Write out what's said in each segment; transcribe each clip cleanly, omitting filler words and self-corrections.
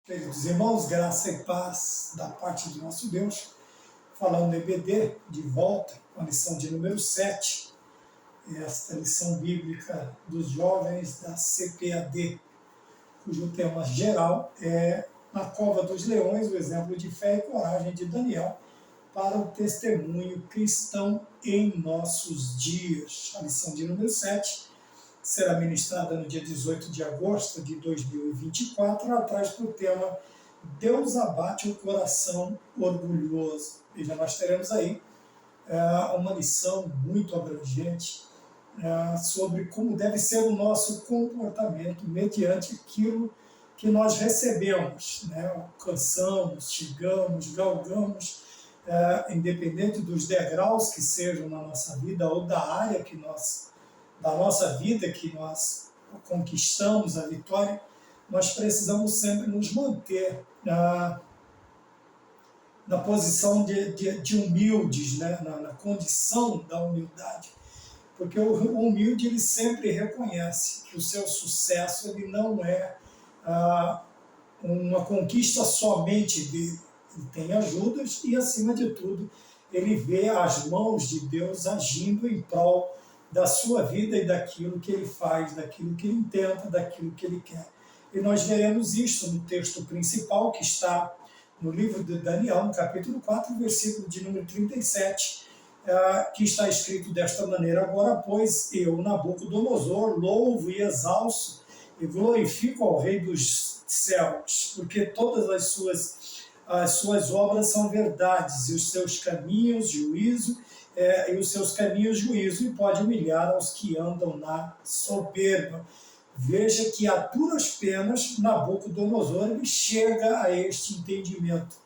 Queridos irmãos, graça e paz da parte do nosso Deus. Falando EBD, de volta com a lição de número 7, esta lição bíblica dos jovens da CPAD, cujo tema geral é Na Cova dos Leões, o exemplo de fé e coragem de Daniel para o testemunho cristão em nossos dias. A lição de número 7 será ministrada no dia 18 de agosto de 2024, ela traz para o tema Deus abate o coração orgulhoso. Veja, nós teremos aí uma lição muito abrangente sobre como deve ser o nosso comportamento mediante aquilo que nós recebemos, né? Alcançamos, chegamos, galgamos, independente dos degraus que sejam na nossa vida ou da área da nossa vida que nós conquistamos a vitória, nós precisamos sempre nos manter na posição de humildes, né? na condição da humildade. Porque o humilde ele sempre reconhece que o seu sucesso ele não é uma conquista somente dele. Ele tem ajudas e, acima de tudo, ele vê as mãos de Deus agindo em prol da sua vida e daquilo que ele faz, daquilo que ele intenta, daquilo que ele quer. E nós veremos isso no texto principal, que está no livro de Daniel, no capítulo 4, versículo de número 37, que está escrito desta maneira: Agora, pois, eu, Nabucodonosor, louvo e exalço e glorifico ao Rei dos céus, porque todas as suas obras são verdades, e os seus caminhos, juízo, e os seus caminhos juízo, e pode humilhar aos que andam na soberba. Veja que a duras penas Nabucodonosor ele chega a este entendimento.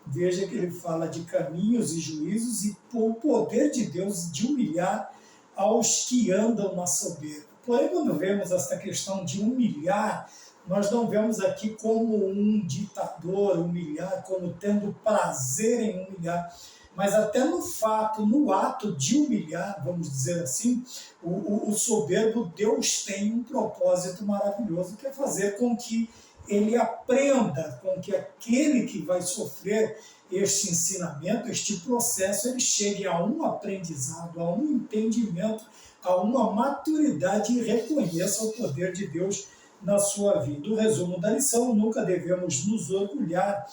Veja que ele fala de caminhos e juízos e o poder de Deus de humilhar aos que andam na soberba. Porém, quando vemos essa questão de humilhar, nós não vemos aqui como um ditador humilhar, como tendo prazer em humilhar, mas até no ato de humilhar, vamos dizer assim, o soberbo, Deus tem um propósito maravilhoso, que é fazer com que ele aprenda, com que aquele que vai sofrer este ensinamento, este processo, ele chegue a um aprendizado, a um entendimento, a uma maturidade e reconheça o poder de Deus na sua vida. O resumo da lição: nunca devemos nos orgulhar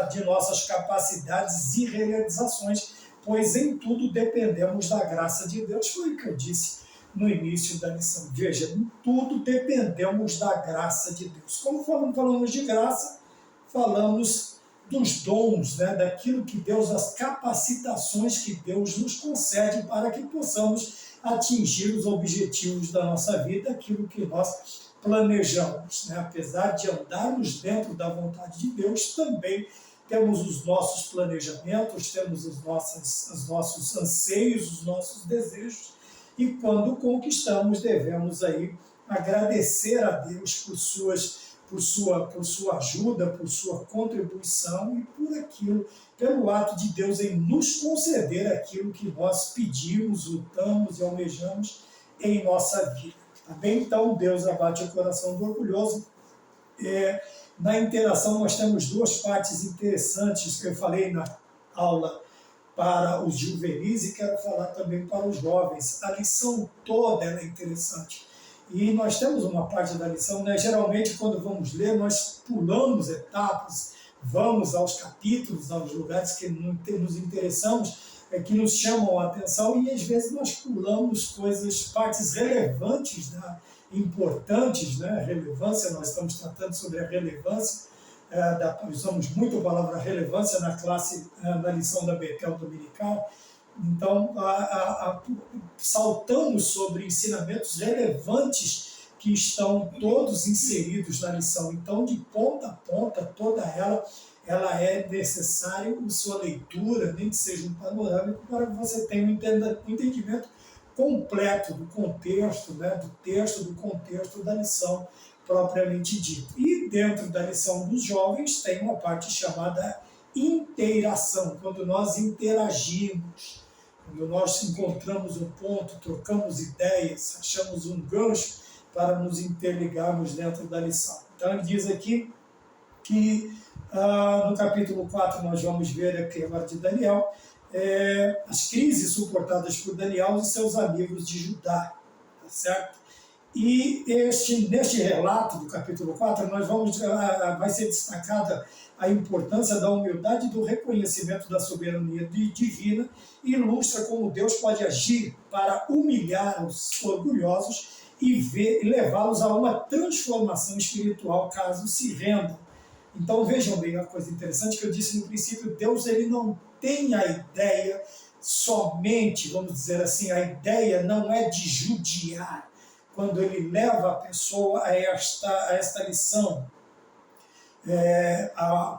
de nossas capacidades e realizações, pois em tudo dependemos da graça de Deus. Foi o que eu disse no início da lição. Veja, em tudo dependemos da graça de Deus. Como falamos de graça, falamos dos dons, né, daquilo que Deus, as capacitações que Deus nos concede para que possamos atingir os objetivos da nossa vida, aquilo que nós planejamos, né? Apesar de andarmos dentro da vontade de Deus, também temos os nossos planejamentos, temos os nossos anseios, os nossos desejos, e quando conquistamos devemos aí agradecer a Deus por sua ajuda, por sua contribuição e pelo ato de Deus em nos conceder aquilo que nós pedimos, lutamos e almejamos em nossa vida. Tá bem? Então, Deus abate o coração do orgulhoso. Na interação, nós temos duas partes interessantes que eu falei na aula para os juvenis e quero falar também para os jovens. A lição toda é interessante. E nós temos uma parte da lição, né? Geralmente, quando vamos ler, nós pulamos etapas, vamos aos capítulos, aos lugares que nos interessamos, que nos chamam a atenção, e às vezes nós pulamos partes relevantes, né, importantes, né, relevância. Nós estamos tratando sobre a relevância, usamos muito a palavra relevância na lição da Betel Dominical. Então, saltamos sobre ensinamentos relevantes que estão todos inseridos na lição. Então, de ponta a ponta, toda ela é necessária a sua leitura, nem que seja um panorâmico, para que você tenha um entendimento completo do contexto, né, do texto, do contexto da lição propriamente dita. E dentro da lição dos jovens tem uma parte chamada interação, quando nós interagimos, quando nós encontramos um ponto, trocamos ideias, achamos um gancho para nos interligarmos dentro da lição. Então ele diz aqui que no capítulo 4 nós vamos ver aqui agora de Daniel, as crises suportadas por Daniel e seus amigos de Judá, tá certo? E neste relato do capítulo 4, vai ser destacada a importância da humildade e do reconhecimento da soberania divina, e ilustra como Deus pode agir para humilhar os orgulhosos e levá-los a uma transformação espiritual caso se rendam. Então vejam bem uma coisa interessante que eu disse no princípio: Deus ele não tem a ideia somente, vamos dizer assim, a ideia não é de judiar, quando ele leva a pessoa a esta lição,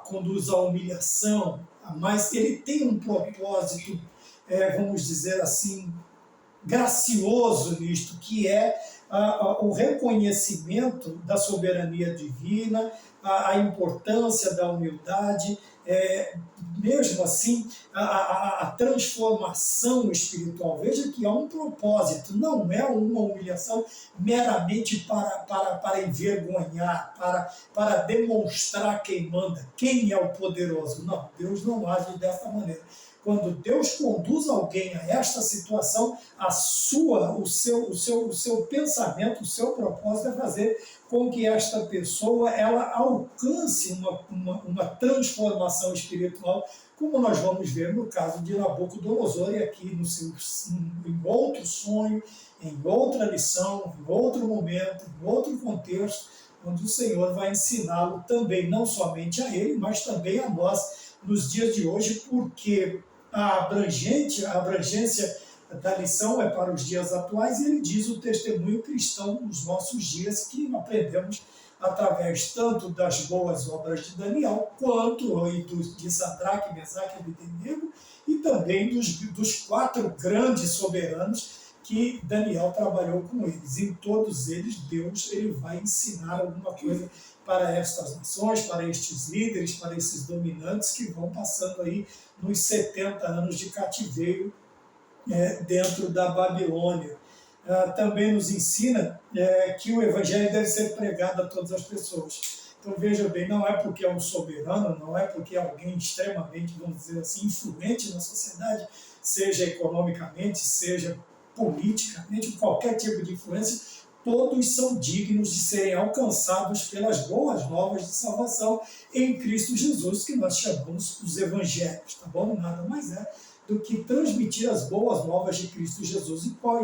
conduz à humilhação, mas ele tem um propósito, vamos dizer assim, gracioso nisto, que é o reconhecimento da soberania divina, a importância da humildade, mesmo assim, a transformação espiritual. Veja que há um propósito, não é uma humilhação meramente para envergonhar, para demonstrar quem manda, quem é o poderoso. Não, Deus não age dessa maneira. Quando Deus conduz alguém a esta situação, o seu pensamento, o seu propósito é fazer com que esta pessoa ela alcance uma transformação espiritual, como nós vamos ver no caso de Nabucodonosor, e aqui em outro sonho, em outra lição, em outro momento, em outro contexto, onde o Senhor vai ensiná-lo também, não somente a ele, mas também a nós nos dias de hoje, porque a abrangência da lição é para os dias atuais, e ele diz o testemunho cristão nos nossos dias, que aprendemos através tanto das boas obras de Daniel, quanto de Sadraque, Mesaque e Abednego, e também dos 4 grandes soberanos que Daniel trabalhou com eles. Em todos eles, Deus ele vai ensinar alguma coisa para estas nações, para estes líderes, para esses dominantes que vão passando aí nos 70 anos de cativeiro dentro da Babilônia. Também nos ensina que o Evangelho deve ser pregado a todas as pessoas. Então veja bem, não é porque é um soberano, não é porque é alguém extremamente, vamos dizer assim, influente na sociedade, seja economicamente, seja politicamente, qualquer tipo de influência, todos são dignos de serem alcançados pelas boas novas de salvação em Cristo Jesus, que nós chamamos os evangelhos, tá bom? Nada mais é do que transmitir as boas novas de Cristo Jesus. E qual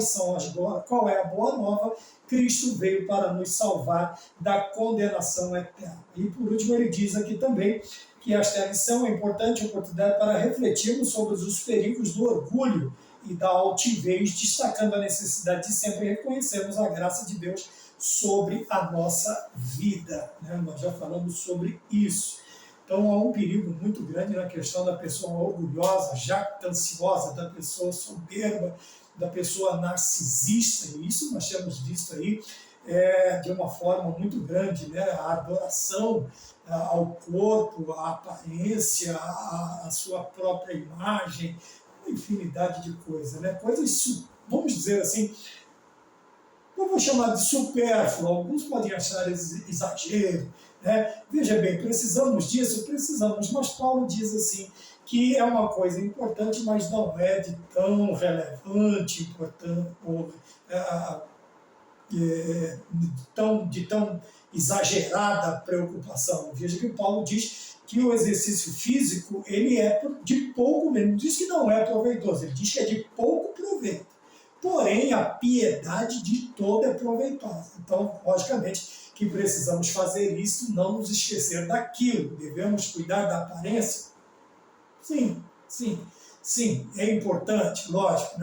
é a boa nova? Cristo veio para nos salvar da condenação eterna. E por último ele diz aqui também que esta lição é importante oportunidade para refletirmos sobre os perigos do orgulho e da altivez, destacando a necessidade de sempre reconhecermos a graça de Deus sobre a nossa vida. Nós já falamos sobre isso. Então há um perigo muito grande na questão da pessoa orgulhosa, jactanciosa, da pessoa soberba, da pessoa narcisista, e isso nós temos visto aí de uma forma muito grande, a adoração ao corpo, à aparência, à sua própria imagem, uma infinidade de coisas, coisas, vamos dizer assim, eu vou chamar de supérfluo, alguns podem achar exagero, Veja bem, precisamos disso? Precisamos, mas Paulo diz assim, que é uma coisa importante, mas não é de tão relevante, importante, ou de tão exagerada preocupação. Veja que Paulo diz que o exercício físico ele é de pouco, ele não diz que não é proveitoso, ele diz que é de pouco proveito. Porém, a piedade de toda é proveitosa. Então, logicamente, que precisamos fazer isso, não nos esquecer daquilo. Devemos cuidar da aparência? Sim, é importante, lógico,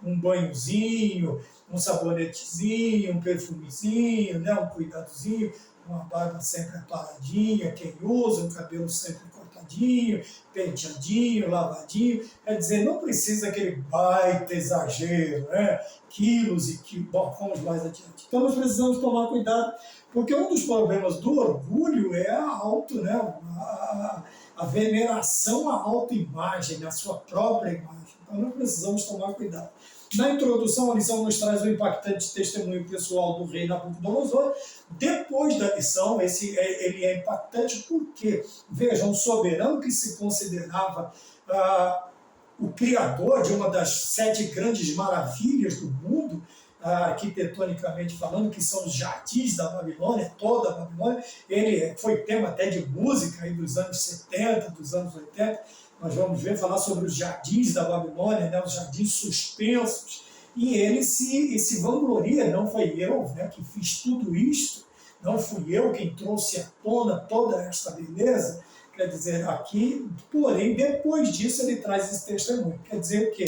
Um banhozinho, um sabonetezinho, um perfumezinho, um cuidadozinho, uma barba sempre aparadinha, quem usa, um cabelo sempre cortadinho, penteadinho, lavadinho. Quer dizer, não precisa aquele baita exagero, quilos e quilos. Bom, vamos mais adiante. Então nós precisamos tomar cuidado, porque um dos problemas do orgulho é a veneração à autoimagem, à sua própria imagem. Então nós precisamos tomar cuidado. Na introdução, a lição nos traz o impactante testemunho pessoal do rei Nabucodonosor. Depois da lição, ele é impactante porque, vejam, um soberano que se considerava o criador de uma das 7 grandes maravilhas do mundo, arquitetonicamente falando, que são os jardins da Babilônia, toda a Babilônia. Ele foi tema até de música aí dos anos 70, dos anos 80. Nós vamos falar sobre os jardins da Babilônia, né, os jardins suspensos. E ele se vangloria, não foi eu, né, que fiz tudo isto, não fui eu quem trouxe à tona toda esta beleza. Quer dizer, aqui, porém, depois disso ele traz esse testemunho. Quer dizer que,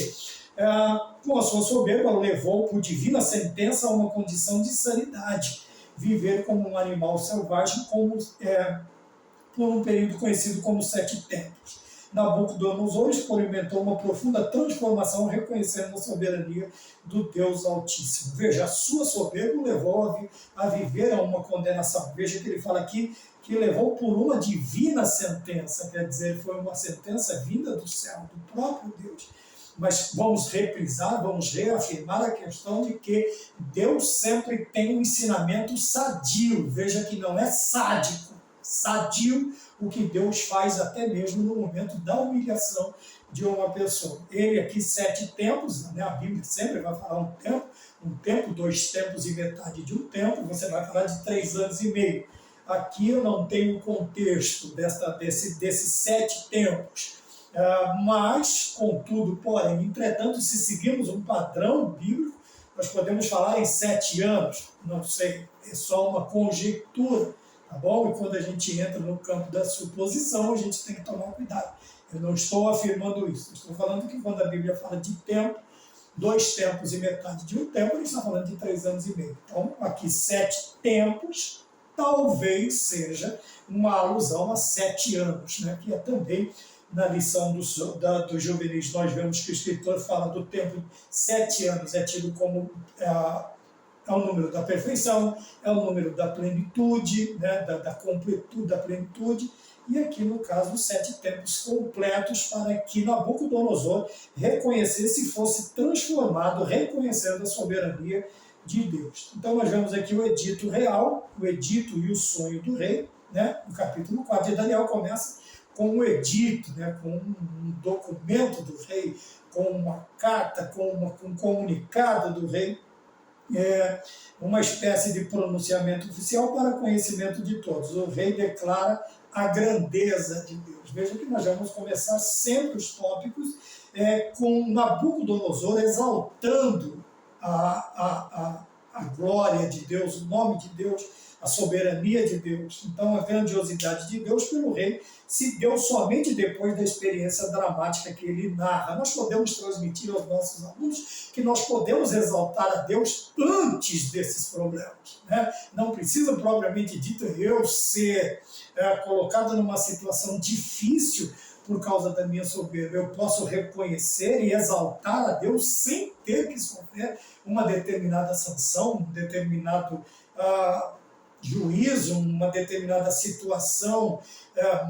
com a sua soberba, levou por divina sentença a uma condição de sanidade, viver como um animal selvagem por um período conhecido como 7 tempos. Nabucodonosor experimentou uma profunda transformação, reconhecendo a soberania do Deus Altíssimo. Veja, a sua soberba levou a viver a uma condenação. Veja que ele fala aqui que levou por uma divina sentença, quer dizer, foi uma sentença vinda do céu, do próprio Deus. Mas vamos reprisar, vamos reafirmar a questão de que Deus sempre tem um ensinamento sadio. Veja que não é sádico, sadio o que Deus faz até mesmo no momento da humilhação de uma pessoa. Ele aqui 7 tempos, né? A Bíblia sempre vai falar um tempo, 2 tempos e metade de um tempo, você vai falar de 3 anos e meio. Aqui eu não tenho contexto desses 7 tempos, mas, contudo, porém, entretanto, se seguirmos um padrão bíblico, nós podemos falar em 7 anos, não sei, é só uma conjectura. Tá bom? E quando a gente entra no campo da suposição, a gente tem que tomar cuidado. Eu não estou afirmando isso. Eu estou falando que quando a Bíblia fala de tempo, 2 tempos e metade de um tempo, ele está falando de 3 anos e meio. Então, aqui 7 tempos, talvez seja uma alusão a 7 anos, né? Que é também na lição dos juvenis, nós vemos que o escritor fala do tempo 7 anos, é tido como... é o número da perfeição, é o número da plenitude, né, da completude, da plenitude, e aqui no caso 7 tempos completos para que Nabucodonosor reconhecesse e fosse transformado, reconhecendo a soberania de Deus. Então nós vemos aqui o edito real, o edito e o sonho do rei, né, no capítulo 4 de Daniel começa com um edito, né, com um documento do rei, com uma carta, com um comunicado do rei, uma espécie de pronunciamento oficial para conhecimento de todos. O rei declara a grandeza de Deus. Veja que nós vamos começar sempre os tópicos com Nabucodonosor exaltando a glória de Deus, o nome de Deus, a soberania de Deus. Então, a grandiosidade de Deus pelo rei se deu somente depois da experiência dramática que ele narra. Nós podemos transmitir aos nossos alunos que nós podemos exaltar a Deus antes desses problemas, né? Não precisa, propriamente dito, eu ser colocado numa situação difícil por causa da minha soberba. Eu posso reconhecer e exaltar a Deus sem ter que sofrer uma determinada sanção, um determinado juízo, uma determinada situação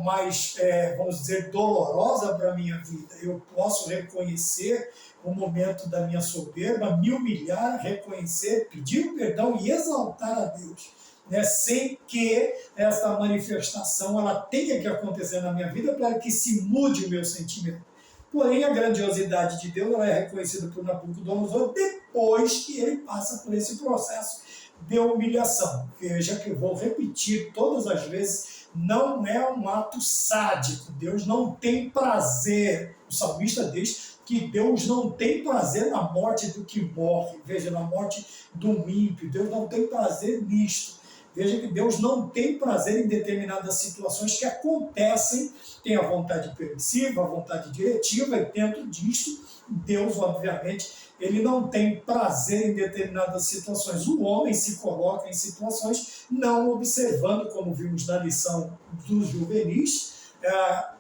mais, vamos dizer, dolorosa para a minha vida. Eu posso reconhecer o momento da minha soberba, me humilhar, reconhecer, pedir perdão e exaltar a Deus, né, sem que esta manifestação ela tenha que acontecer na minha vida para que se mude o meu sentimento. Porém, a grandiosidade de Deus ela é reconhecida por Nabucodonosor depois que ele passa por esse processo de humilhação. Veja que eu vou repetir todas as vezes, não é um ato sádico. Deus não tem prazer. O salmista diz que Deus não tem prazer na morte do que morre. Veja, na morte do ímpio. Deus não tem prazer nisto. Veja que Deus não tem prazer em determinadas situações que acontecem, tem a vontade permissiva, a vontade diretiva, e dentro disso, Deus, obviamente, ele não tem prazer em determinadas situações. O homem se coloca em situações não observando, como vimos na lição dos juvenis,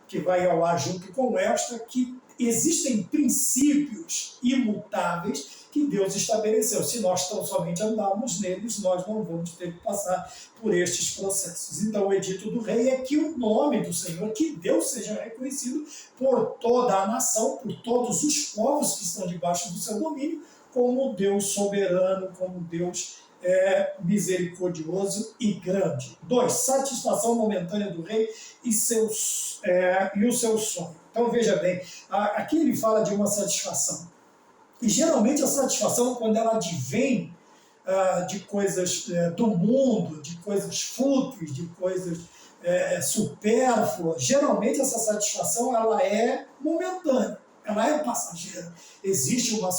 que vai ao ar junto com esta, que existem princípios imutáveis que Deus estabeleceu. Se nós tão somente andarmos neles, nós não vamos ter que passar por estes processos. Então, o edito do rei é que o nome do Senhor, que Deus seja reconhecido por toda a nação, por todos os povos que estão debaixo do seu domínio, como Deus soberano, como Deus misericordioso e grande. 2. Satisfação momentânea do rei e o seu sonho. Então veja bem, aqui ele fala de uma satisfação. E geralmente a satisfação, quando ela advém de coisas do mundo, de coisas fúteis, de coisas supérfluas, geralmente essa satisfação ela é momentânea, ela é passageira. Existe uma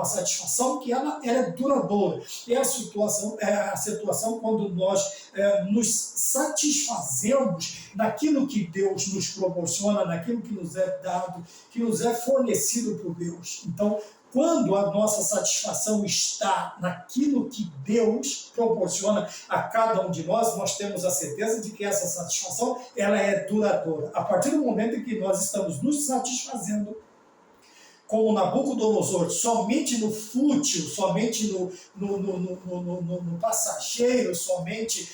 satisfação que ela é duradoura. É a situação quando nós nos satisfazemos naquilo que Deus nos proporciona, naquilo que nos é dado, que nos é fornecido por Deus. Então, quando a nossa satisfação está naquilo que Deus proporciona a cada um de nós, nós temos a certeza de que essa satisfação ela é duradoura. A partir do momento em que nós estamos nos satisfazendo, como Nabucodonosor, somente no fútil, somente no passageiro, somente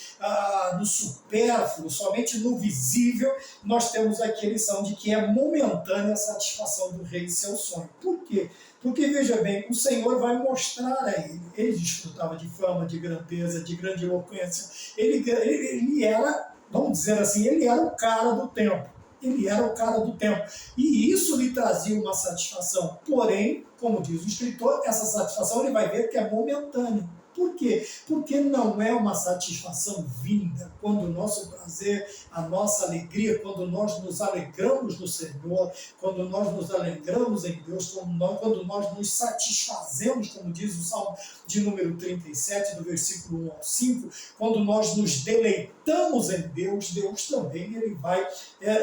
no supérfluo, somente no visível, nós temos aqui a lição de que é momentânea a satisfação do rei e seu sonho. Por quê? Porque, veja bem, o Senhor vai mostrar a ele. Ele desfrutava de fama, de grandeza, de grande eloquência. Ele era, vamos dizer assim, ele era o cara do tempo. Ele era o cara do tempo. E isso lhe trazia uma satisfação. Porém, como diz o escritor, essa satisfação ele vai ver que é momentânea. Por quê? Porque não é uma satisfação vinda. Quando o nosso prazer, a nossa alegria, quando nós nos alegramos no Senhor, quando nós nos alegramos em Deus, quando nós nos satisfazemos, como diz o Salmo de número 37, do versículo 1 ao 5, quando nós nos deleitamos em Deus, Deus também ele vai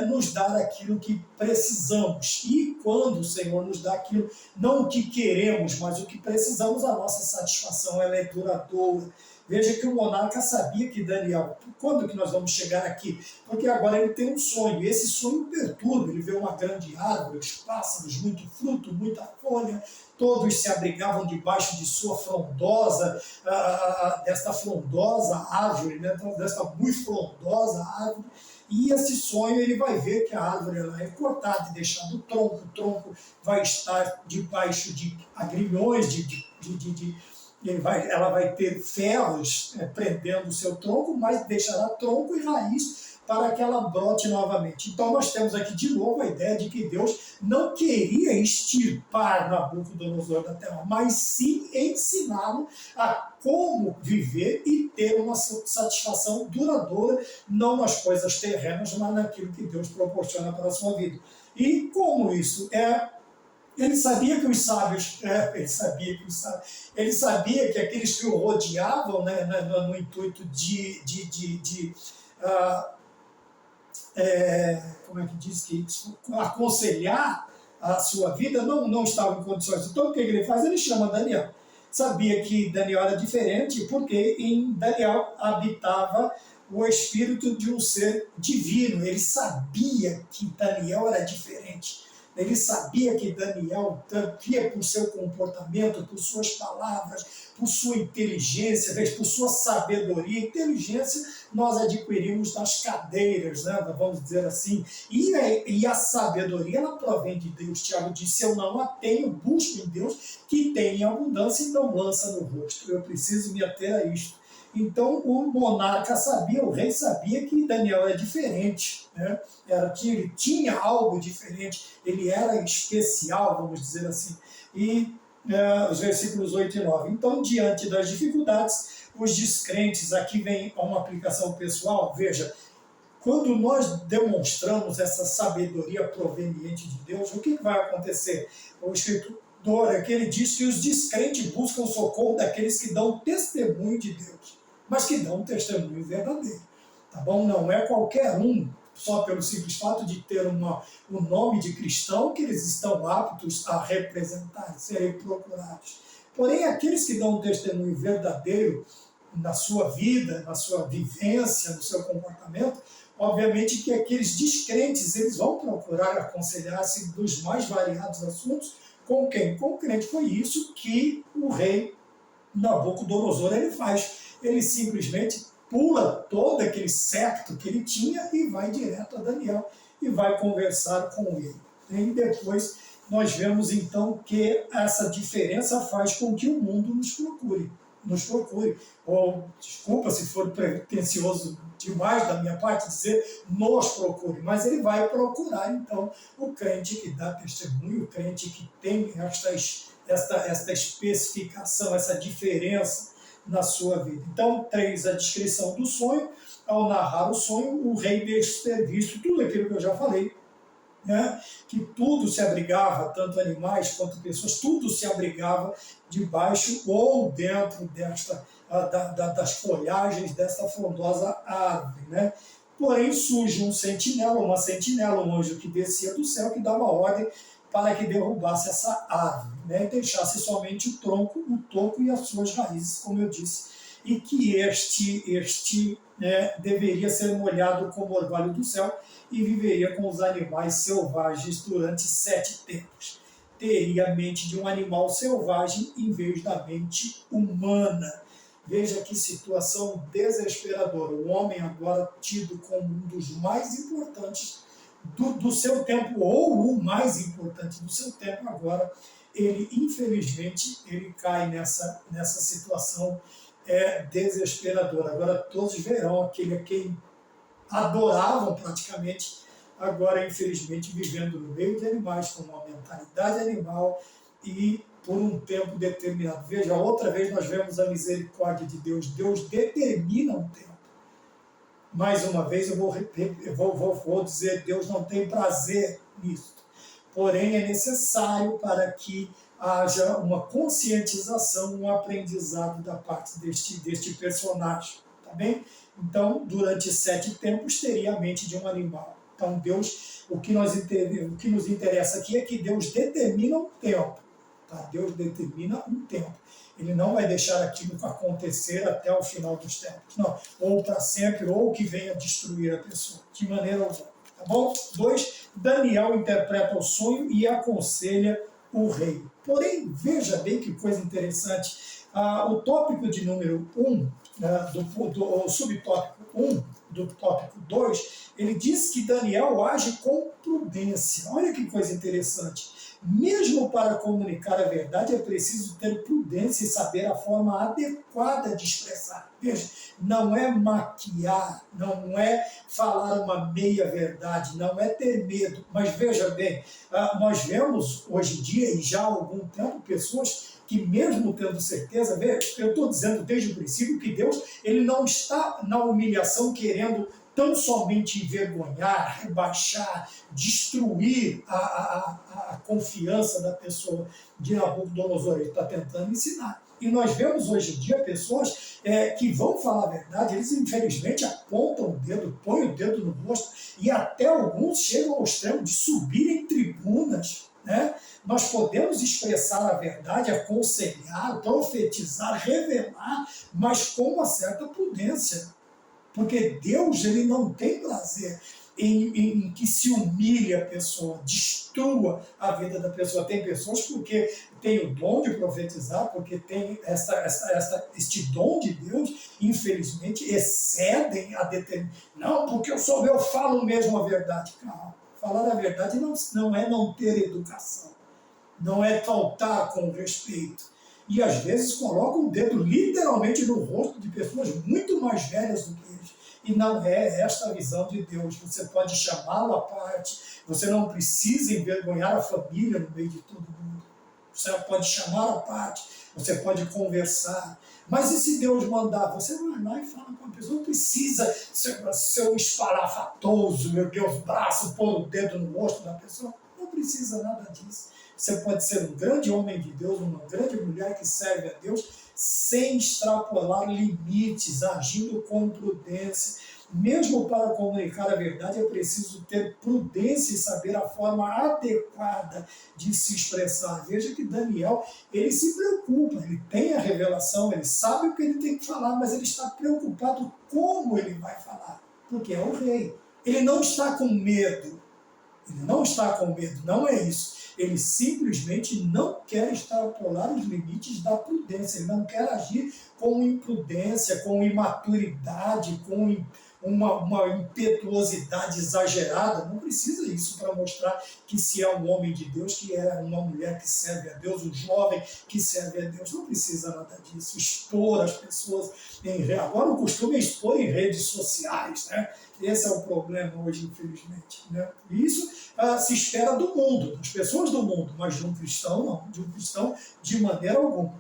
nos dar aquilo que precisamos. E quando o Senhor nos dá aquilo, não o que queremos, mas o que precisamos, a nossa satisfação ela é duradoura. Veja que o monarca sabia que Daniel, quando que nós vamos chegar aqui? Porque agora ele tem um sonho, e esse sonho perturba, ele vê uma grande árvore, os pássaros, muito fruto, muita folha, todos se abrigavam debaixo de sua frondosa, desta frondosa árvore, né? Então, desta muito frondosa árvore, e esse sonho ele vai ver que a árvore ela é cortada e deixada o tronco vai estar debaixo de agrilhões, ela vai ter ferros prendendo o seu tronco, mas deixará tronco e raiz para que ela brote novamente. Então nós temos aqui de novo a ideia de que Deus não queria extirpar Nabucodonosor da terra, mas sim ensiná-lo a como viver e ter uma satisfação duradoura, não nas coisas terrenas, mas naquilo que Deus proporciona para a sua vida. E como isso ele sabia que os sábios, ele sabia que aqueles que o rodeavam, né, no intuito de como é que diz que aconselhar a sua vida, não estavam em condições. Então o que ele faz? Ele chama Daniel. Sabia que Daniel era diferente porque em Daniel habitava o espírito de um ser divino. Ele sabia que Daniel era diferente. Ele sabia que Daniel, via por seu comportamento, por suas palavras, por sua inteligência, por sua sabedoria. Inteligência nós adquirimos nas cadeiras, né? Vamos dizer assim. E a sabedoria, ela provém de Deus. Tiago disse, eu não a tenho, busco em Deus, que tem em abundância e não lança no rosto. Eu preciso me ater a isto. Então o monarca sabia, o rei sabia que Daniel era diferente, né? Ele tinha algo diferente, ele era especial, vamos dizer assim. E os versículos 8 e 9. Então, diante das dificuldades, os descrentes, aqui vem uma aplicação pessoal, veja, quando nós demonstramos essa sabedoria proveniente de Deus, o que vai acontecer? O escritor aqui, ele diz que os descrentes buscam socorro daqueles que dão testemunho de Deus, mas que dão um testemunho verdadeiro, tá bom? Não é qualquer um, só pelo simples fato de ter um nome de cristão, que eles estão aptos a representar, serem procurados. Porém, aqueles que dão um testemunho verdadeiro na sua vida, na sua vivência, no seu comportamento, obviamente que aqueles descrentes, eles vão procurar aconselhar-se dos mais variados assuntos com quem? Com o crente. Foi isso que o rei Nabucodonosor ele faz. Ele simplesmente pula todo aquele séquito que ele tinha e vai direto a Daniel e vai conversar com ele. E depois nós vemos então que essa diferença faz com que o mundo nos procure. Ou, desculpa se for pretencioso demais da minha parte dizer nos procure, mas ele vai procurar então o crente que dá testemunho, o crente que tem esta especificação, essa diferença na sua vida. Então, 3, a descrição do sonho. Ao narrar o sonho, o rei deixa ser visto tudo aquilo que eu já falei, né? Que tudo se abrigava, tanto animais quanto pessoas, tudo se abrigava debaixo ou dentro das folhagens dessa frondosa árvore, né? Porém, surge uma sentinela, um anjo que descia do céu, que dava ordem para que derrubasse essa árvore, né? E deixasse somente o tronco, o toco e as suas raízes, como eu disse, e que este deveria ser molhado como orvalho do céu e viveria com os animais selvagens durante 7 tempos. Teria a mente de um animal selvagem em vez da mente humana. Veja que situação desesperadora. O homem agora tido como um dos mais importantes do seu tempo, ou o mais importante do seu tempo, agora ele, infelizmente, ele cai nessa situação desesperadora. Agora todos verão aquele a quem adoravam praticamente, agora infelizmente vivendo no meio de animais, com uma mentalidade animal e por um tempo determinado. Veja, outra vez nós vemos a misericórdia de Deus. Deus determina um tempo. Mais uma vez eu vou dizer, Deus não tem prazer nisso. Porém, é necessário para que haja uma conscientização, um aprendizado da parte deste personagem. Tá bem? Então, durante 7 tempos, teria a mente de um animal. Então, Deus, o que nos interessa aqui é que Deus determina um tempo. Tá? Deus determina um tempo. Ele não vai deixar aquilo acontecer até o final dos tempos. Não. Ou para sempre, ou que venha destruir a pessoa. De maneira alguma. Tá bom? 2, Daniel interpreta o sonho e aconselha o rei. Porém, veja bem que coisa interessante. O tópico de número 1, o subtópico 1 do tópico 2, ele diz que Daniel age com prudência. Olha que coisa interessante. Mesmo para comunicar a verdade, é preciso ter prudência e saber a forma adequada de expressar. Veja, não é maquiar, não é falar uma meia-verdade, não é ter medo. Mas veja bem, nós vemos hoje em dia, e já há algum tempo, pessoas que mesmo tendo certeza, veja, eu estou dizendo desde o princípio que Deus ele não está na humilhação querendo tão somente envergonhar, rebaixar, destruir a confiança da pessoa de Nabucodonosor. Ele está tentando ensinar. E nós vemos hoje em dia pessoas que vão falar a verdade, eles infelizmente apontam o dedo, põem o dedo no rosto, e até alguns chegam ao extremo de subir em tribunas. Né? Nós podemos expressar a verdade, aconselhar, profetizar, revelar, mas com uma certa prudência. Porque Deus ele não tem prazer em que se humilhe a pessoa, destrua a vida da pessoa. Tem pessoas porque têm o dom de profetizar, porque tem este dom de Deus, infelizmente, excedem a determinação. Não, porque eu falo mesmo a verdade. Calma. Falar a verdade não é não ter educação, não é faltar com respeito. E às vezes colocam o dedo literalmente no rosto de pessoas muito mais velhas do que eles. E não é esta a visão de Deus. Você pode chamá-lo à parte, você não precisa envergonhar a família no meio de todo mundo. Você pode chamar à parte, você pode conversar. Mas e se Deus mandar? Você vai lá e fala com a pessoa, não precisa ser um esparafatoso, meu Deus, braço, pôr o dedo no rosto da pessoa. Não precisa nada disso. Você pode ser um grande homem de Deus, uma grande mulher que serve a Deus, sem extrapolar limites, agindo com prudência. Mesmo para comunicar a verdade, é preciso ter prudência e saber a forma adequada de se expressar. Veja que Daniel, ele se preocupa, ele tem a revelação, ele sabe o que ele tem que falar, mas ele está preocupado como ele vai falar, porque é o rei. Ele não está com medo, não é isso. Ele simplesmente não quer extrapolar os limites da prudência, ele não quer agir com imprudência, com imaturidade, uma impetuosidade exagerada. Não precisa isso para mostrar que se é um homem de Deus, que é uma mulher que serve a Deus, um jovem que serve a Deus. Não precisa nada disso. Expor as pessoas em redes. Agora o costume é expor em redes sociais, né? Esse é o problema hoje, infelizmente, né? E isso se espera do mundo, das pessoas do mundo, mas de um cristão não, de um cristão de maneira alguma.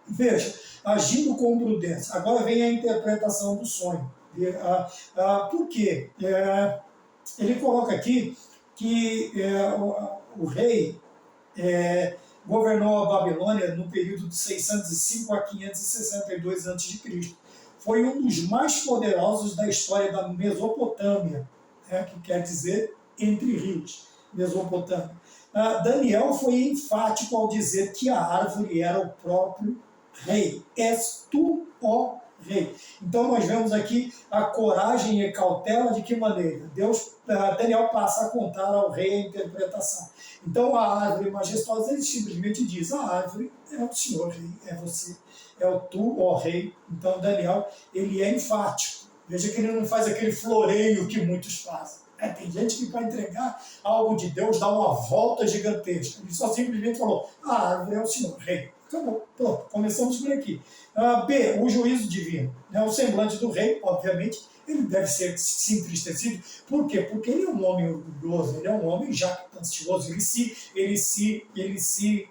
Veja, agindo com prudência. Agora vem a interpretação do sonho. Por quê? Ele coloca aqui que o rei governou a Babilônia no período de 605 a 562 a.C. Foi um dos mais poderosos da história da Mesopotâmia, que quer dizer entre rios, Mesopotâmia. Daniel foi enfático ao dizer que a árvore era o próprio rei. És tu, ó rei. Então nós vemos aqui a coragem e cautela de que maneira? Daniel passa a contar ao rei a interpretação. Então a árvore majestosa, ele simplesmente diz, a árvore é o senhor rei, é você, é o tu, ó rei. Então Daniel, ele é enfático. Veja que ele não faz aquele floreio que muitos fazem. Tem gente que para entregar algo de Deus dá uma volta gigantesca. Ele só simplesmente falou, a árvore é o senhor rei. Acabou, pronto, começamos por aqui. B, o juízo divino. O semblante do rei, obviamente, ele deve ser se entristecido. Por quê? Porque ele é um homem orgulhoso, ele é um homem jactancioso, ele se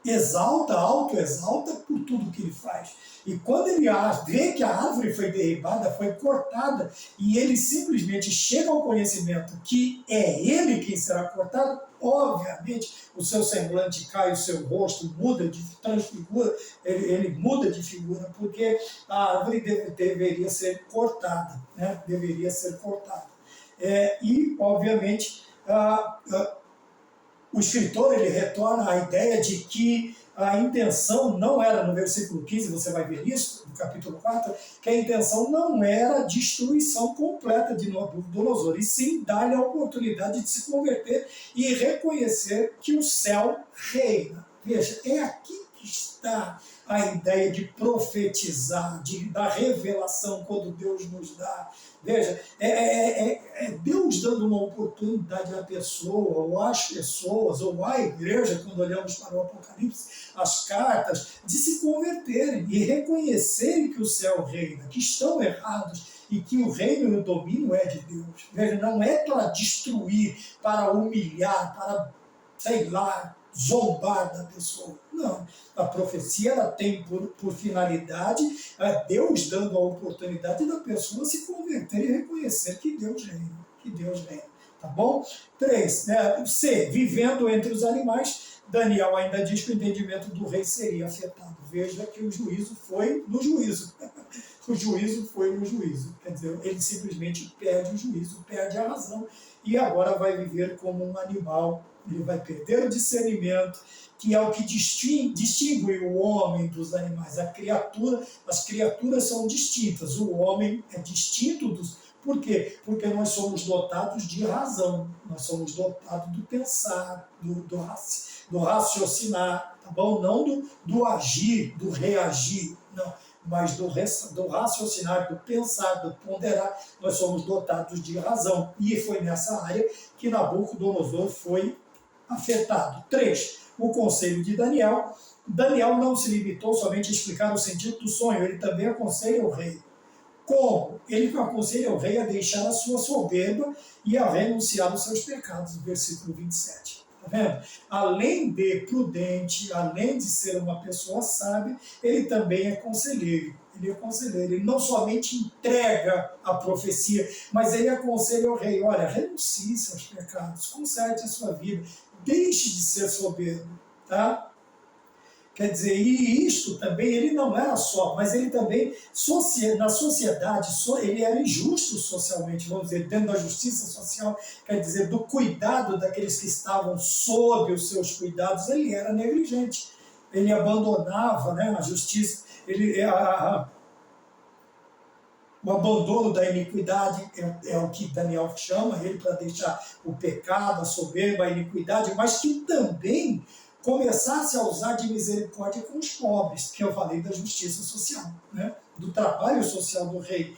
exalta, autoexalta por tudo que ele faz. E quando ele vê que a árvore foi derribada, foi cortada, e ele simplesmente chega ao conhecimento que é ele quem será cortado, obviamente o seu semblante cai, o seu rosto muda, transfigura, ele muda de figura, porque a árvore deveria ser cortada, né? Deveria ser cortada. E, obviamente, o escritor ele retorna à ideia de que a intenção não era, no versículo 15, você vai ver isso, no capítulo 4, que a intenção não era a destruição completa de Nabucodonosor, e sim dar-lhe a oportunidade de se converter e reconhecer que o céu reina. Veja, é aqui que está a ideia de profetizar, da revelação quando Deus nos dá. Veja, é Deus dando uma oportunidade à pessoa, ou às pessoas, ou à igreja, quando olhamos para o Apocalipse, as cartas, de se converterem e reconhecerem que o céu reina, que estão errados e que o reino e o domínio é de Deus. Veja, não é para destruir, para humilhar, para, sei lá, zombar da pessoa. Não. A profecia ela tem por finalidade Deus dando a oportunidade da pessoa se converter e reconhecer que Deus reina. Que Deus reina. Tá bom? 3. C. Vivendo entre os animais, Daniel ainda diz que o entendimento do rei seria afetado. Veja que o juízo foi no juízo. O juízo foi no juízo. Quer dizer, ele simplesmente perde o juízo, perde a razão e agora vai viver como um animal. Ele vai perder o discernimento, que é o que distingue o homem dos animais. As criaturas são distintas, o homem é distinto dos... Por quê? Porque nós somos dotados de razão, nós somos dotados do pensar, do raciocinar, tá bom? Não do agir, do reagir, não, mas do raciocinar, do pensar, do ponderar, nós somos dotados de razão. E foi nessa área que Nabucodonosor foi afetado. 3. O conselho de Daniel. Daniel não se limitou somente a explicar o sentido do sonho, ele também aconselha o rei. Como? Ele aconselha o rei a deixar a sua soberba e a renunciar aos seus pecados, versículo 27. Está vendo? Além de prudente, além de ser uma pessoa sábia, ele também é conselheiro. Ele não somente entrega a profecia, mas ele aconselha o rei, olha, renuncie seus pecados, conserte a sua vida, deixe de ser soberbo, tá? Quer dizer, e isto também, ele não era só, mas ele também, na sociedade, ele era injusto socialmente, vamos dizer, dentro da justiça social, quer dizer, do cuidado daqueles que estavam sob os seus cuidados, ele era negligente. Ele abandonava, né, a justiça, o abandono da iniquidade é o que Daniel chama ele para deixar o pecado, a soberba, a iniquidade, mas que também começasse a usar de misericórdia com os pobres, que eu falei da justiça social, né? Do trabalho social do rei.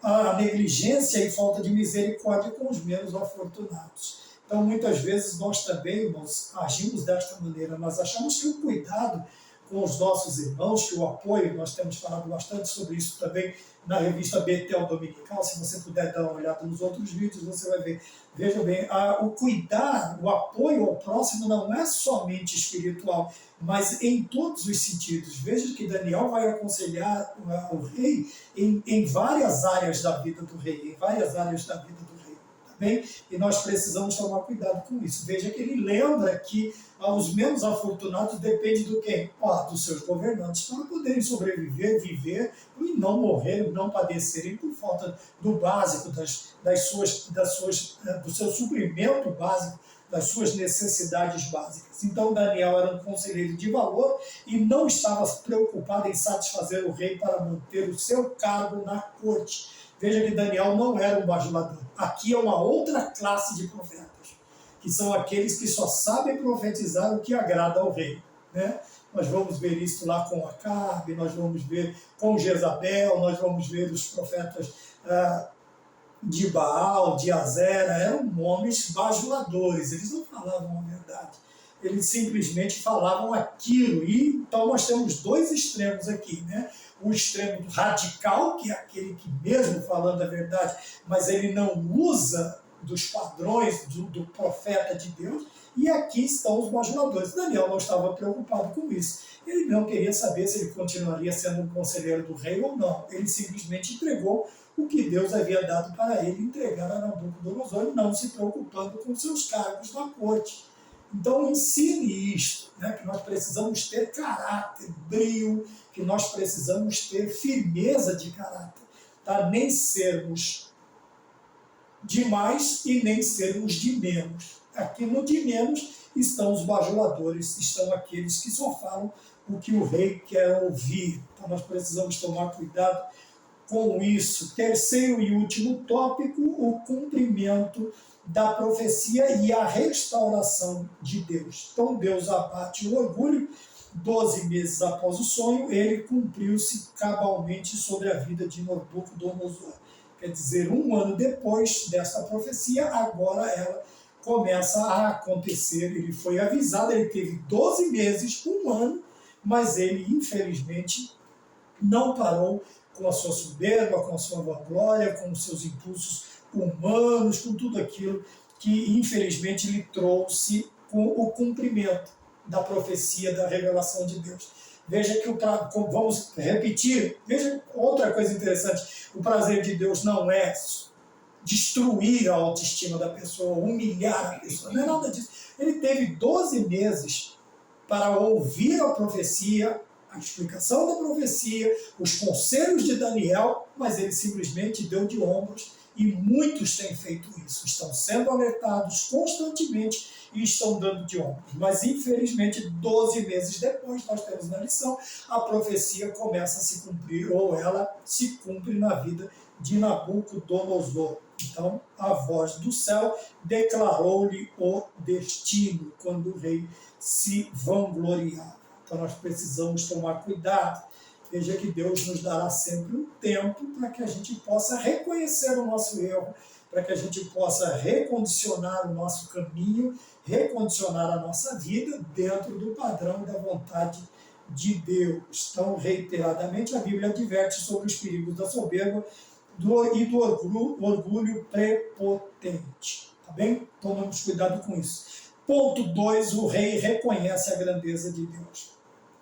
a negligência e falta de misericórdia com os menos afortunados. Então, muitas vezes, nós também, irmãos, agimos desta maneira. Nós achamos que o cuidado com os nossos irmãos, que o apoio, nós temos falado bastante sobre isso também na revista Betel Dominical, se você puder dar uma olhada nos outros vídeos, você vai ver. Veja bem, o cuidar, o apoio ao próximo não é somente espiritual, mas em todos os sentidos. Veja que Daniel vai aconselhar o rei em várias áreas da vida do rei, em várias áreas da vida do rei. Bem, e nós precisamos tomar cuidado com isso. Veja que ele lembra que os menos afortunados dependem do quê? Dos seus governantes, para poderem sobreviver, viver e não morrer, não padecerem por falta do básico, do seu suprimento básico, das suas necessidades básicas. Então Daniel era um conselheiro de valor e não estava preocupado em satisfazer o rei para manter o seu cargo na corte. Veja que Daniel não era um bajulador. Aqui é uma outra classe de profetas, que são aqueles que só sabem profetizar o que agrada ao rei. Né? Nós vamos ver isso lá com Acabe, nós vamos ver com Jezabel, nós vamos ver os profetas de Baal, de Azera, eram homens bajuladores, eles não falavam a verdade. Eles simplesmente falavam aquilo. E então nós temos dois extremos aqui, né? O extremo radical, que é aquele que mesmo falando a verdade, mas ele não usa dos padrões do profeta de Deus, e aqui estão os bajuladores. Daniel não estava preocupado com isso. Ele não queria saber se ele continuaria sendo um conselheiro do rei ou não. Ele simplesmente entregou o que Deus havia dado para ele entregar a Nabucodonosor, não se preocupando com seus cargos na corte. Então ensine isto, né, que nós precisamos ter caráter, brio, que nós precisamos ter firmeza de caráter, tá? Nem sermos de mais e nem sermos de menos. Aqui no de menos estão os bajuladores, estão aqueles que só falam o que o rei quer ouvir. Então nós precisamos tomar cuidado com isso. Terceiro e último tópico, o cumprimento da profecia e a restauração de Deus. Então Deus abate o orgulho, 12 meses após o sonho, ele cumpriu-se cabalmente sobre a vida de Nabucodonosor. Quer dizer, 1 ano depois dessa profecia, agora ela começa a acontecer. Ele foi avisado, ele teve 12 meses, 1 ano, mas ele, infelizmente, não parou com a sua soberba, com a sua vanglória, com os seus impulsos humanos, com tudo aquilo que, infelizmente, lhe trouxe com o cumprimento da profecia, da revelação de Deus. Veja que vamos repetir, veja outra coisa interessante, o prazer de Deus não é destruir a autoestima da pessoa, humilhar a pessoa, não é nada disso. Ele teve 12 meses para ouvir a profecia, a explicação da profecia, os conselhos de Daniel, mas ele simplesmente deu de ombros, e muitos têm feito isso, estão sendo alertados constantemente e estão dando de ombros. Mas, infelizmente, 12 meses depois, nós temos na lição, a profecia começa a se cumprir, ou ela se cumpre na vida de Nabucodonosor. Então, a voz do céu declarou-lhe o destino, quando o rei se vangloriava. Então, nós precisamos tomar cuidado. Veja que Deus nos dará sempre um tempo para que a gente possa reconhecer o nosso erro, para que a gente possa recondicionar o nosso caminho, recondicionar a nossa vida dentro do padrão da vontade de Deus. Então, reiteradamente, a Bíblia adverte sobre os perigos da soberba e do orgulho prepotente. Tá bem? Tomamos cuidado com isso. Ponto 2, o rei reconhece a grandeza de Deus.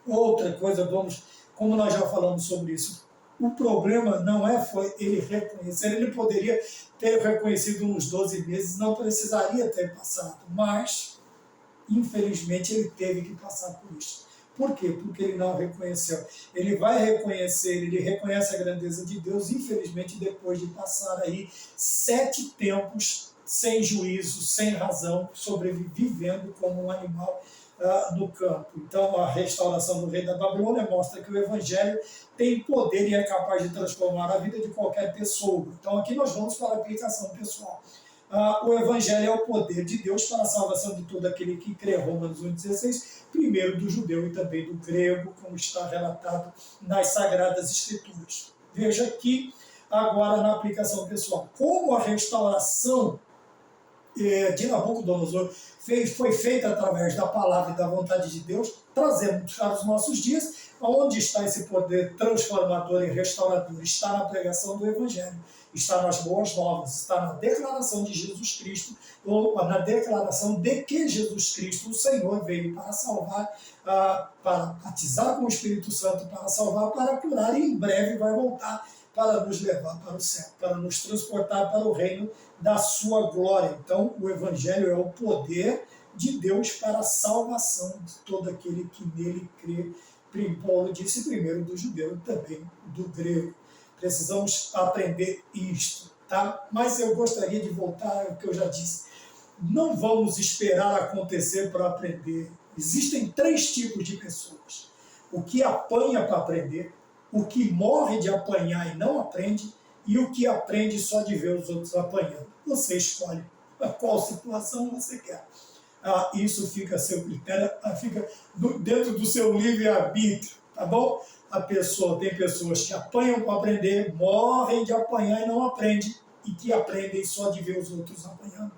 Outra coisa, como nós já falamos sobre isso, o problema não foi ele reconhecer, ele poderia ter reconhecido nos 12 meses, não precisaria ter passado, mas, infelizmente, ele teve que passar por isso. Por quê? Porque ele não reconheceu. Ele vai reconhecer, ele reconhece a grandeza de Deus, infelizmente, depois de passar aí 7 tempos sem juízo, sem razão, sobrevivendo como um animal no campo. Então, a restauração do rei da Babilônia mostra que o Evangelho tem poder e é capaz de transformar a vida de qualquer pessoa. Então, aqui nós vamos para a aplicação pessoal. O Evangelho é o poder de Deus para a salvação de todo aquele que crê, Romanos 1,16, primeiro do judeu e também do grego, como está relatado nas Sagradas Escrituras. Veja que agora na aplicação pessoal. Como a restauração de Nabucodonosor foi feita através da palavra e da vontade de Deus, trazemos para os nossos dias. Onde está esse poder transformador e restaurador? Está na pregação do Evangelho, está nas boas novas, está na declaração de Jesus Cristo, ou na declaração de que Jesus Cristo, o Senhor, veio para salvar, para batizar com o Espírito Santo, para salvar, para curar, e em breve vai voltar para nos levar para o céu, para nos transportar para o reino da sua glória. Então, o Evangelho é o poder de Deus para a salvação de todo aquele que nele crê. Paulo disse primeiro do judeu, também do grego. Precisamos aprender isto, tá? Mas eu gostaria de voltar ao que eu já disse. Não vamos esperar acontecer para aprender. Existem 3 tipos de pessoas: o que apanha para aprender, o que morre de apanhar e não aprende, e o que aprende só de ver os outros apanhando. Você escolhe qual situação você quer. Isso fica a seu critério, fica dentro do seu livre-arbítrio, tá bom? Tem pessoas que apanham para aprender, morrem de apanhar e não aprendem, e que aprendem só de ver os outros apanhando.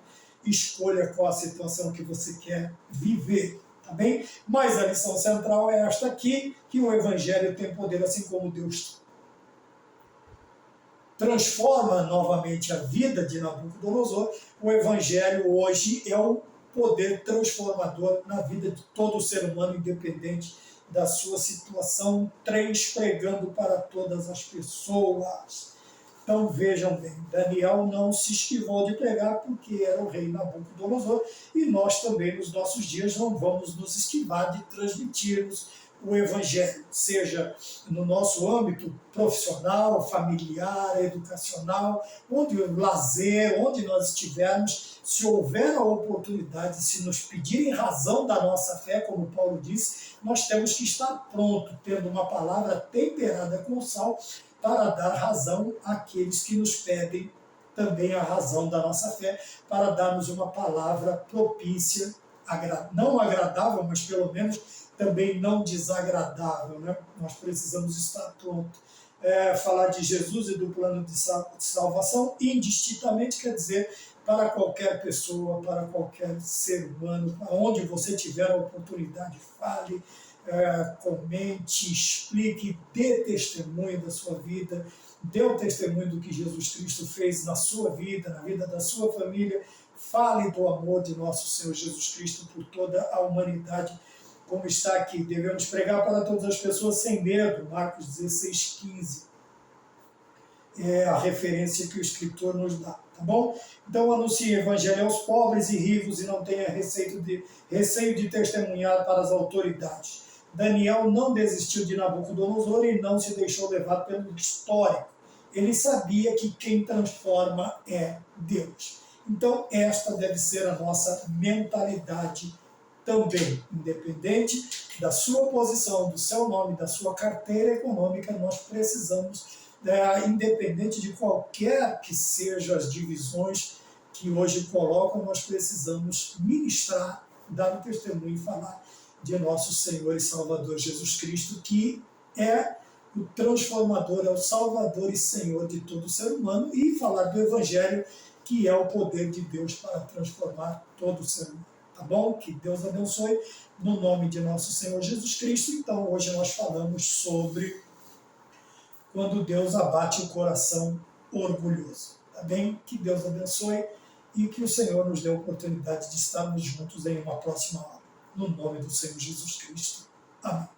Escolha qual a situação que você quer viver, tá bem? Mas a lição central é esta aqui, que o Evangelho tem poder, assim como Deus transforma novamente a vida de Nabucodonosor. O Evangelho hoje é o poder transformador na vida de todo ser humano, independente da sua situação. 3, pregando para todas as pessoas. Então vejam bem, Daniel não se esquivou de pregar porque era o rei Nabucodonosor, e nós também nos nossos dias não vamos nos esquivar de transmitirmos o Evangelho, seja no nosso âmbito profissional, familiar, educacional, lazer, onde nós estivermos. Se houver a oportunidade, se nos pedirem razão da nossa fé, como Paulo disse, nós temos que estar pronto, tendo uma palavra temperada com sal, para dar razão àqueles que nos pedem também a razão da nossa fé, para darmos uma palavra propícia, não agradável, mas pelo menos também não desagradável, né? Nós precisamos estar prontos. Falar de Jesus e do plano de salvação indistintamente, quer dizer, para qualquer pessoa, para qualquer ser humano, onde você tiver a oportunidade, fale, comente, explique, dê testemunho da sua vida, dê o testemunho do que Jesus Cristo fez na sua vida, na vida da sua família. Fale do amor de nosso Senhor Jesus Cristo por toda a humanidade, como está aqui. Devemos pregar para todas as pessoas sem medo, Marcos 16:15. É a referência que o escritor nos dá, tá bom? Então anuncie o Evangelho aos pobres e ricos e não tenha receio de testemunhar para as autoridades. Daniel não desistiu de Nabucodonosor e não se deixou levar pelo histórico. Ele sabia que quem transforma é Deus. Então esta deve ser a nossa mentalidade também, independente da sua posição, do seu nome, da sua carteira econômica. Nós precisamos, independente de qualquer que sejam as divisões que hoje colocam, nós precisamos ministrar, dar um testemunho e falar de nosso Senhor e Salvador Jesus Cristo, que é o transformador, é o Salvador e Senhor de todo ser humano, e falar do Evangelho, que é o poder de Deus para transformar todo ser humano. Tá bom? Que Deus abençoe, no nome de nosso Senhor Jesus Cristo. Então, hoje nós falamos sobre quando Deus abate o coração orgulhoso. Tá bem? Que Deus abençoe e que o Senhor nos dê a oportunidade de estarmos juntos em uma próxima aula. No nome do Senhor Jesus Cristo. Amém.